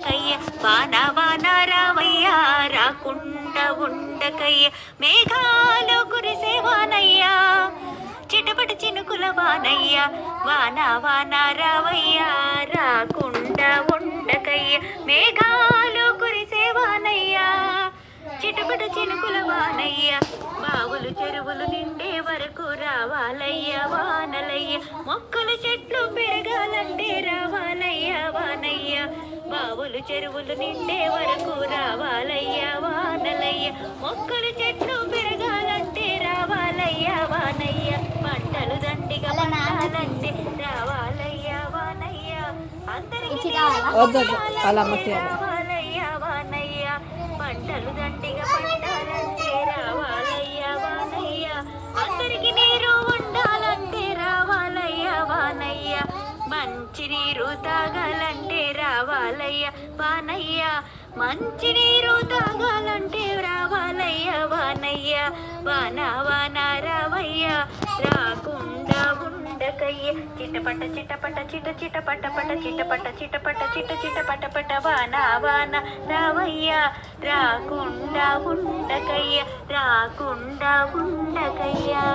ఉండకయ్య వాన వాన రావయ్య రాకుండా ఉండకయ్య మేఘాలు కురిసేవానయ్యా చిటపట చినుకుల వానయ్య వాన వాన రావయ్య రాకుండా ఉండకయ్య మేఘాలు కురిసేవానయ్యా చిటపట చినుకుల వానయ్య బావులు చెరువులు నిండే వరకు రావాలయ్య వానలయ్య మొక్కలు చెట్లు పెరగాలంటే రావాలయ్య వానయ్య బావులు చెరువులు నిండే వరకు రావాలయ్య వానలయ్య మొక్కలు చెట్లు పెరగాలంటే రావాలయ్య వానయ్య పంటలు దండిగా పండాలంటే రావాలయ్య వానయ్య అందరికీ రావాలయ్య వానయ్య పంటలు దండిగా పండాలంటే రావాలయ్య వానయ్య అందరికి నీరు ఉండాలంటే రావాలయ్య వానయ్య మంచి నీరు తాగాలంటే రావాలయ్య వానయ్య మంచి నీరు తాగాలంటే రావాలయ్య వానయ్య వాన వాన రావయ్య రాకుండా ఉండకయ్య చిటపట చిటపట చిట చిటపట పట చిటపట చిటపట చిట చిటపట పట వాన వాన రావయ్య రాకుండా ఉండకయ్య రాకుండా ఉండకయ్యా